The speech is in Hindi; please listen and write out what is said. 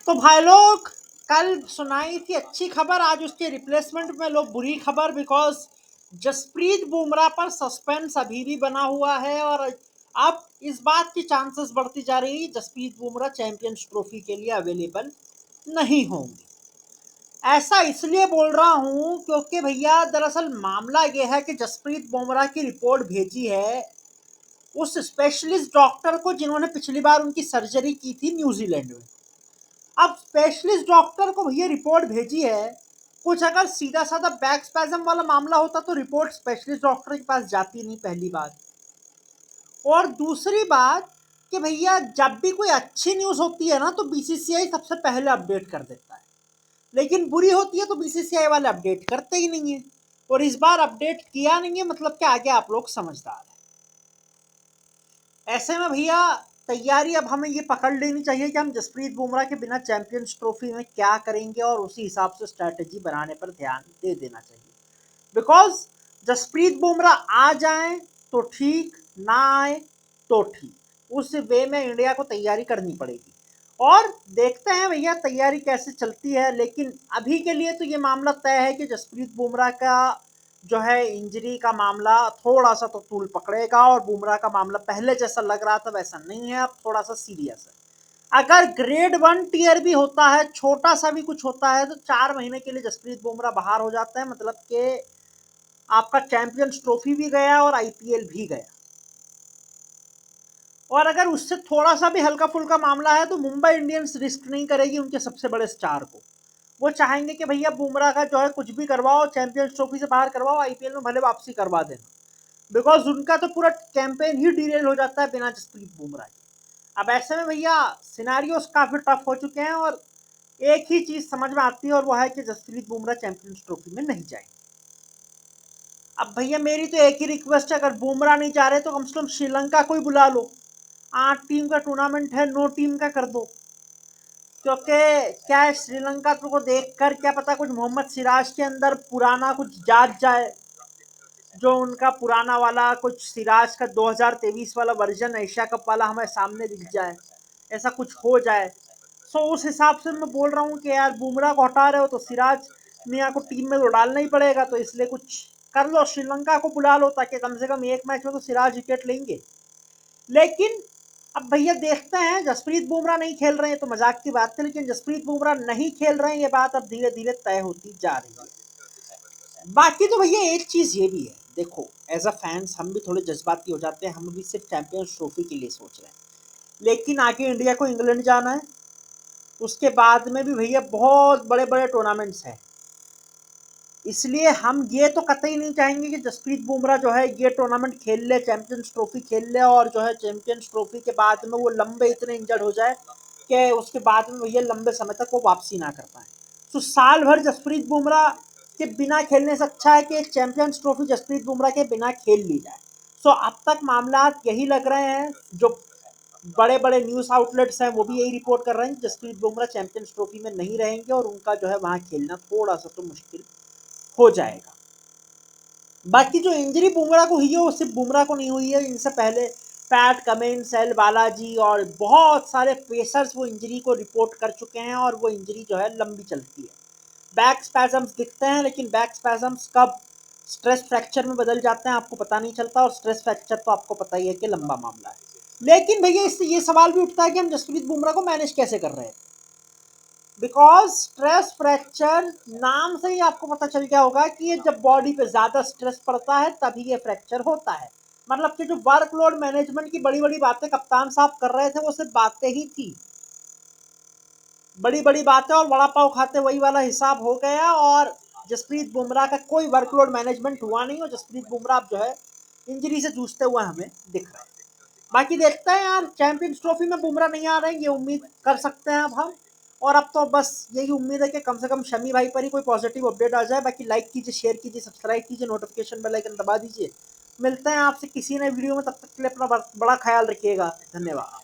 तो भाई लोग, कल सुनाई थी अच्छी खबर, आज उसके रिप्लेसमेंट में लो बुरी खबर। बिकॉज जसप्रीत बुमराह पर सस्पेंस अभी भी बना हुआ है और अब इस बात की चांसेस बढ़ती जा रही है जसप्रीत बुमराह चैंपियंस ट्रॉफी के लिए अवेलेबल नहीं होंगे। ऐसा इसलिए बोल रहा हूं क्योंकि भैया दरअसल मामला यह है कि जसप्रीत बुमराह की रिपोर्ट भेजी है उस स्पेशलिस्ट डॉक्टर को जिन्होंने पिछली बार उनकी सर्जरी की थी न्यूजीलैंड में। अब स्पेशलिस्ट डॉक्टर को भैया रिपोर्ट भेजी है, कुछ अगर सीधा साधा बैक स्पैज्म वाला मामला होता तो रिपोर्ट स्पेशलिस्ट डॉक्टर के पास जाती नहीं, पहली बात। और दूसरी बात कि भैया जब भी कोई अच्छी न्यूज होती है ना तो बीसीसीआई सबसे पहले अपडेट कर देता है, लेकिन बुरी होती है तो बीसीसीआई वाले अपडेट करते ही नहीं है। और इस बार अपडेट किया नहीं है, मतलब कि आगे आप लोग समझदार हैं। ऐसे में भैया तैयारी अब हमें ये पकड़ लेनी चाहिए कि हम जसप्रीत बुमराह के बिना चैंपियंस ट्रॉफी में क्या करेंगे और उसी हिसाब से स्ट्रैटेजी बनाने पर ध्यान दे देना चाहिए। बिकॉज जसप्रीत बुमराह आ जाए तो ठीक, ना आए तो ठीक, उस वे में इंडिया को तैयारी करनी पड़ेगी। और देखते हैं भैया तैयारी कैसे चलती है, लेकिन अभी के लिए तो ये मामला तय है कि जसप्रीत बुमराह का जो है इंजरी का मामला थोड़ा सा तो तूल पकड़ेगा और बुमराह का मामला पहले जैसा लग रहा था वैसा नहीं है, अब थोड़ा सा सीरियस है। अगर ग्रेड 1 टियर भी होता है, छोटा सा भी कुछ होता है, तो 4 महीने के लिए जसप्रीत बुमराह बाहर हो जाता है, मतलब कि आपका चैंपियंस ट्रॉफी भी गया और आईपीएल भी गया। और अगर उससे थोड़ा सा भी हल्का फुल्का मामला है तो मुंबई इंडियंस रिस्क नहीं करेगी उनके सबसे बड़े स्टार को। वो चाहेंगे कि भैया बुमराह का जो है कुछ भी करवाओ, चैंपियंस ट्रॉफी से बाहर करवाओ, आईपीएल में भले वापसी करवा देना। बिकॉज उनका तो पूरा कैंपेन ही डिरेल हो जाता है बिना जसप्रीत बुमराह के। अब ऐसे में भैया सिनारियोस काफी टफ हो चुके हैं और एक ही चीज समझ में आती है और वो है कि जसप्रीत बुमराह चैंपियंस ट्रॉफी में नहीं जाएंगे। अब भैया मेरी तो एक ही रिक्वेस्ट है, अगर बुमराह नहीं जा रहे तो कम से कम श्रीलंका को ही बुला लो। 8 टीम का टूर्नामेंट है, 9 टीम का कर दो। क्योंकि क्या है, श्रीलंका को देख कर क्या पता कुछ मोहम्मद सिराज के अंदर पुराना कुछ जाग जाए, जो उनका पुराना वाला कुछ सिराज का 2023 वाला वर्जन एशिया कप वाला हमें सामने दिख जाए, ऐसा कुछ हो जाए। सो उस हिसाब से मैं बोल रहा हूँ कि यार बुमराह को हटा रहे हो तो सिराज मियाँ को टीम में तो डालना ही पड़ेगा, तो इसलिए कुछ कर लो, श्रीलंका को बुला लो ताकि कम से कम एक मैच में तो सिराज विकेट लेंगे। लेकिन अब भैया देखते हैं, जसप्रीत बुमराह नहीं खेल रहे हैं तो मजाक की बात थी, लेकिन जसप्रीत बुमराह नहीं खेल रहे हैं ये बात अब धीरे धीरे तय होती जा रही है। बाकी तो भैया एक चीज ये भी है, देखो एज अ फैंस हम भी थोड़े जज्बाती हो जाते हैं, हम भी सिर्फ चैंपियंस ट्रॉफी के लिए सोच रहे हैं, लेकिन आगे इंडिया को इंग्लैंड जाना है, उसके बाद में भी भैया बहुत बड़े बड़े टूर्नामेंट्स हैं। इसलिए हम ये तो कतई नहीं चाहेंगे कि जसप्रीत बुमराह जो है ये टूर्नामेंट खेल ले, चैंपियंस ट्रॉफी खेल ले और जो है चैंपियंस ट्रॉफी के बाद में वो लंबे इतने इंजर्ड हो जाए कि उसके बाद में भैया लंबे समय तक वो वापसी ना कर पाए। तो साल भर जसप्रीत बुमराह के बिना खेलने से अच्छा है कि एक चैंपियंस ट्रॉफी जसप्रीत बुमराह के बिना खेल ली जाए। सो अब तक मामला यही लग रहे हैं, जो बड़े बड़े न्यूज आउटलेट्स हैं वो भी यही रिपोर्ट कर रहे हैं कि जसप्रीत बुमराह चैंपियंस ट्रॉफी में नहीं रहेंगे और उनका जो है वहां खेलना थोड़ा सा तो मुश्किल हो जाएगा। बाकी जो इंजरी बुमराह को हुई है वो सिर्फ बुमराह को नहीं हुई है, इनसे पहले पैट कमिंस, एल बालाजी और बहुत सारे पेसर्स वो इंजरी को रिपोर्ट कर चुके हैं और वो इंजरी जो है लंबी चलती है। बैक स्पैजम्स दिखते हैं, लेकिन बैक स्पैजम्स कब स्ट्रेस फ्रैक्चर में बदल जाते हैं आपको पता नहीं चलता, और स्ट्रेस फ्रैक्चर तो आपको पता ही है कि लंबा मामला है। लेकिन भैया इससे ये सवाल भी उठता है कि हम जसप्रीत बुमराह को मैनेज कैसे कर रहे हैं। बिकॉज स्ट्रेस फ्रैक्चर नाम से ही आपको पता चल गया होगा कि ये जब बॉडी पे ज्यादा स्ट्रेस पड़ता है तभी ये फ्रैक्चर होता है। मतलब कि जो वर्कलोड मैनेजमेंट की बड़ी बड़ी बातें कप्तान साहब कर रहे थे वो सिर्फ बातें ही थी, बड़ी बड़ी बातें और वड़ा पाव खाते वही वाला हिसाब हो गया। और जसप्रीत बुमराह का कोई वर्कलोड मैनेजमेंट हुआ नहीं और जसप्रीत बुमराह जो है इंजरी से जूझते हुए हमें दिख रहा है। बाकी देखते हैं यार, चैंपियंस ट्रॉफी में बुमराह नहीं आ रहे हैं ये उम्मीद कर सकते हैं अब हम। और अब तो बस यही उम्मीद है कि कम से कम शमी भाई पर ही कोई पॉजिटिव अपडेट आ जाए। बाकी लाइक कीजिए, शेयर कीजिए, सब्सक्राइब कीजिए, नोटिफिकेशन बेल आइकन दबा दीजिए। मिलते हैं आपसे किसी नए वीडियो में, तब तक के लिए अपना बड़ा ख्याल रखिएगा। धन्यवाद।